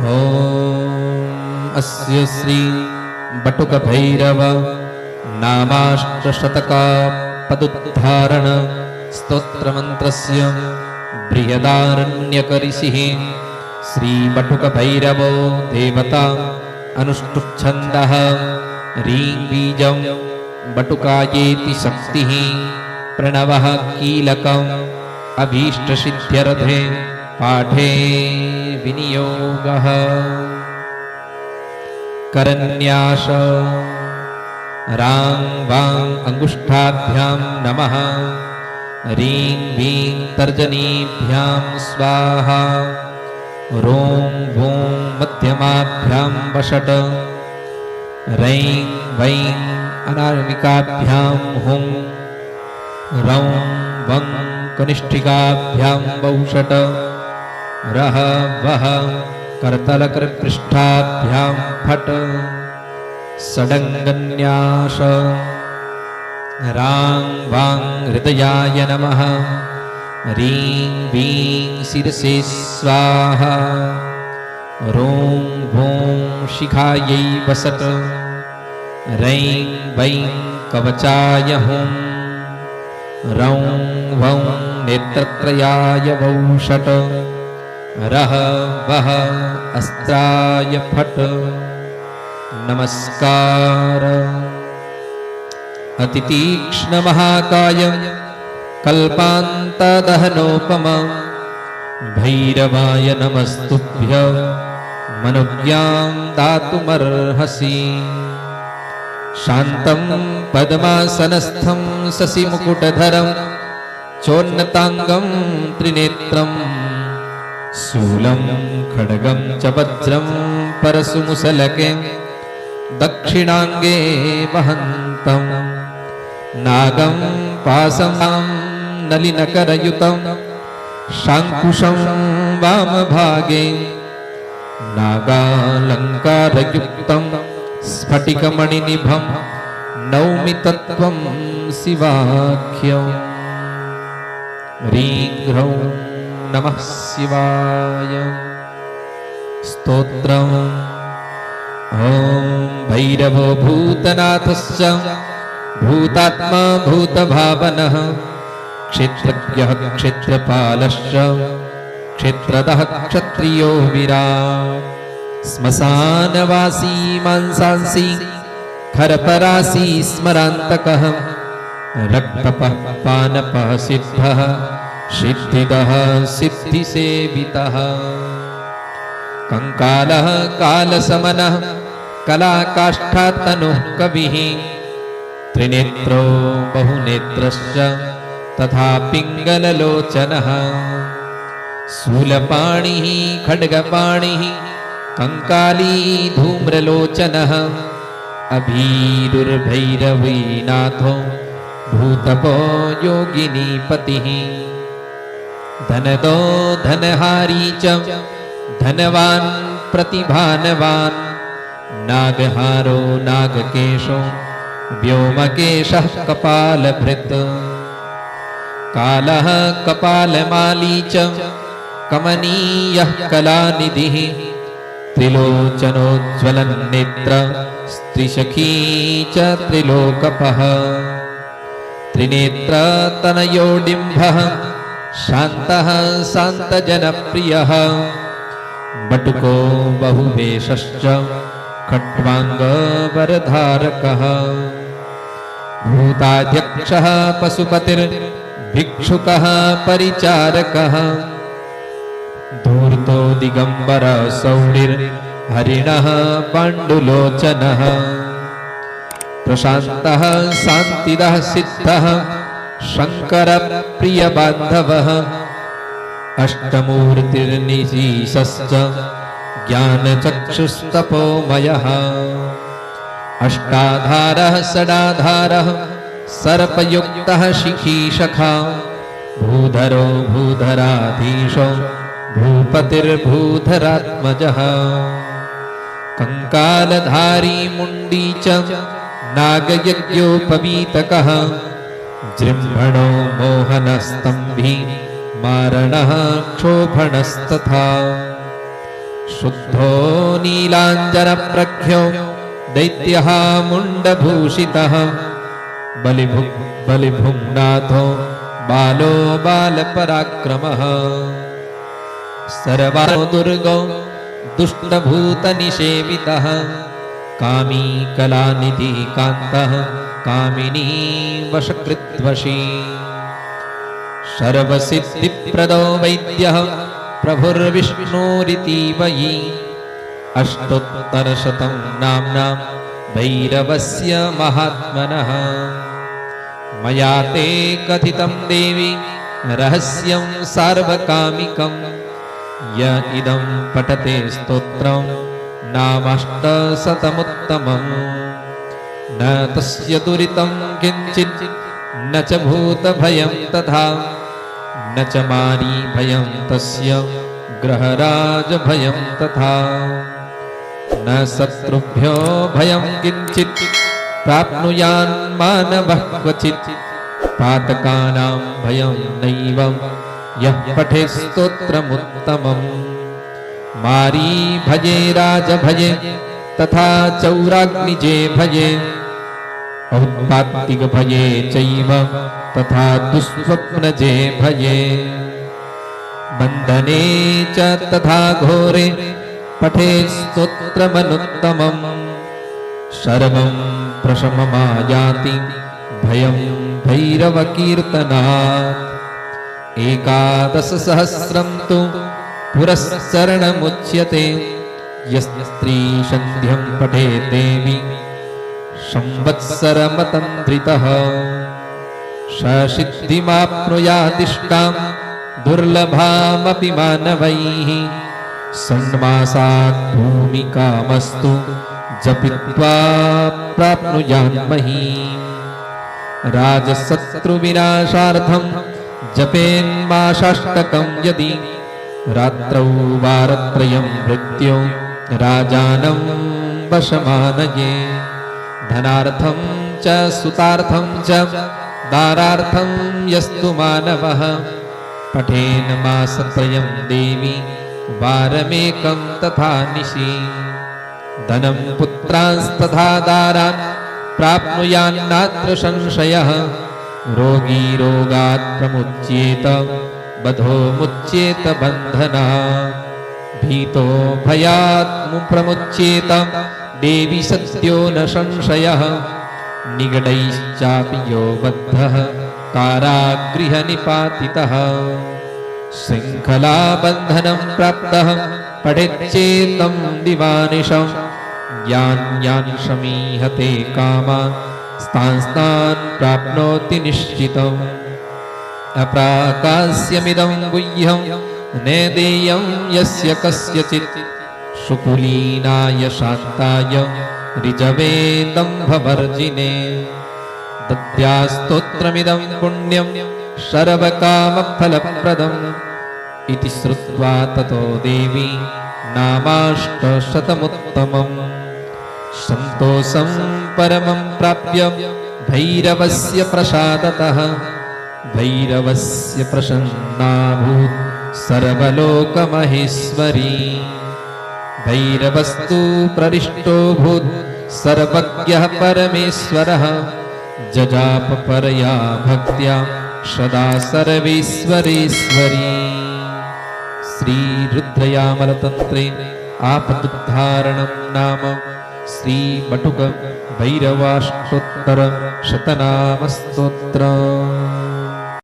ॐ अस्य श्री बटुक भैरव नामाष्टशतका पदुद्धारण स्तोत्रमन्त्रस्य बृहदारण्यकऋषिः श्री बटुक भैरवो देवता अनुष्ठुप्छन्दः ह्रीं बीजं बटुकायेति शक्तिः प्रणवः कीलकम् अभीष्टसिद्ध्यर्थे पाठे विनियोगः। करन्यास रां वां अंगुष्ठाभ्यां नमः ह्रीं वीं तर्जनीभ्यां स्वाहा रों वों मध्यमाभ्यां वषट् रैं वैं अनामिकाभ्यां हुं रौं वं कनिष्ठिकाभ्यां वौषट् रः वः करतलकृपृष्ठाभ्यां फट् षडङ्गन्यास रां वां हृदयाय नमः ह्रीं वीं शिरसे स्वाहा रों वों शिखायै वसट् रैं वैं कवचाय हुं रौं वौं नेत्रत्रयाय वौषट् रः वः अस्त्राय फट्। नमस्कार। अतितीक्ष्णमहाकाय कल्पान्तदहनोपमं भैरवाय नमस्तुभ्यं मनोज्ञां दातुमर्हसि। शान्तं पद्मासनस्थं शशिमुकुटधरं चोन्नताङ्गं त्रिनेत्रं शूलं खड्गं च वज्रं परशुमुसलके दक्षिणाङ्गे वहन्तं नागं पाशं नलिनकरयुतं शाङ्कुशं वामभागे नागालङ्कारयुक्तं स्फटिकमणिनिभं नौमि तत्त्वं शिवाख्यं। ह्रीं ह्रौं नमः शिवाय। स्तोत्रम्। ॐ भैरवो भूतनाथश्च भूतात्मा भूतभावनः क्षेत्रज्ञः क्षेत्रपालश्च क्षेत्रदः क्षत्रियो विराट् श्मशानवासी मांसांसी खरपरासी स्मरान्तकः रक्तपः पानपः सिद्धः सिद्धिदः सिद्धिसेवितः कंकालः कालसमनः कलाकाष्ठातनुः कविः त्रिनेत्रो बहुनेत्रश्च तथा पिङ्गललोचनः शूलपाणिः खड्गपाणिः कंकाली धूम्रलोचनः अभीरुर्भैरवीनाथो भूतपो योगिनीपतिः धनदो धनहारी च धनवान् प्रतिभानवान् नागहारो नागकेशो व्योमकेशः कपालभृत् कालः कपालमाली च कमनीयः कलानिधिः त्रिलोचनोज्ज्वलन्नेत्र स्त्रीसखी च त्रिलोकपः त्रिनेत्रतनयोडिम्भः शान्तः शान्तजनप्रियः बटुको बहुवेशश्च खट्वाङ्गवरधारकः भूताध्यक्षः पशुपतिर्भिक्षुकः परिचारकः धूर्तो दिगम्बर सौरिर्हरिणः पाण्डुलोचनः प्रशान्तः शान्तिदः सिद्धः शङ्करप्रियबान्धवः अष्टमूर्तिर्निशीशश्च ज्ञानचक्षुस्तपोमयः अष्टाधारः षडाधारः सर्पयुक्तः शिखीशखा भूधरो भूधराधीशो भूपतिर्भूधरात्मजः कंकालधारी मुण्डी च नागयज्ञोपवीतकः जृम्भणो मोहनस्तम्भी मारणः क्षोभणस्तथा शुद्धो नीलाञ्जनप्रख्यो दैत्यः मुण्डभूषितः बलिभुङ्नाथो बालो बालपराक्रमः सर्वारो दुर्गो दुष्टभूतनिषेवितः कामी कलानिधि कान्तः कामिनी वशकृद्वशी सर्वसिद्धिप्रदो वैद्यः प्रभुर्विष्णुरिति वयि अष्टोत्तरशतं नाम्ना भैरवस्य महात्मनः मया ते कथितं देवी रहस्यं सार्वकामिकं य इदं पठते स्तोत्रं नामाष्टशतमुत्तमम् न तस्य दुरितं किञ्चित् न च भूतभयं तथा न च मारीभयं तस्य ग्रहराजभयं तथा न शत्रुभ्यो भयं किञ्चित् प्राप्नुयान् मानवः क्वचित् पातकानां भयं नैव यः पठे स्तोत्रमुत्तमम् मारीभये राजभये तथा चौराग्निजे भये औत्पातिकभये चैव तथा दुःस्वप्नजे भये बन्धने च तथा घोरे पठे स्तोत्रमनुत्तमम् सर्वं प्रशममायाति भयं भैरवकीर्तनात् 11,000 तु पुरस्सरणमुच्यते यस्त्रीसन्ध्यं पठे देवी संवत्सरमतन्त्रितः ससिद्धिमाप्नुयादिष्टां दुर्लभामपि मानवैः षण्मासात् भूमिकामस्तु जपित्वा प्राप्नुयान्महीम् राजशत्रुविनाशार्थं जपेन्मासाष्टकं यदि रात्रौ वारत्रयं मृत्यो राजानं वशमानये धनार्थं च सुतार्थं च दारार्थं यस्तु मानवः पठेन् मासत्रयं देवी वारमेकं तथा निशि धनं पुत्रांस्तथा दारान् प्राप्नुयान्नात्र संशयः रोगी रोगात् प्रमुच्येत बधो मुच्येत बन्धनात् भीतो भयात् प्रमुच्येत देवी सत्यो न संशयः निगडैश्चापि यो बद्धः कारागृहनिपातितः शृङ्खलाबन्धनं प्राप्तः पठेच्चेतं दिवानिशं यान् शमीहते कामान् स्तान् प्राप्नोति निश्चितम् अप्राकास्यमिदं गुह्यं नेदेयं यस्य कस्यचित् शुकुलीनाय शान्ताय ऋजवे दम्भवर्जिने दद्यास्तोत्रमिदं पुण्यं सर्वकामफलप्रदम् इति श्रुत्वा ततो देवी नामाष्टशतमुत्तमम् सन्तोषं परमं प्राप्य भैरवस्य प्रसादतः भैरवस्य प्रसन्नाभूत् सर्वलोकमहेश्वरी भैरवस्तु प्ररिष्टोऽभूत् सर्वज्ञः परमेश्वरः जजाप परया भक्त्या सदा सर्वेश्वरेश्वरी श्रीरुद्रयामलतन्त्रे आपदुद्धारणं नाम श्रीबटुक भैरवाष्टोत्तर शतनामस्तोत्रम्।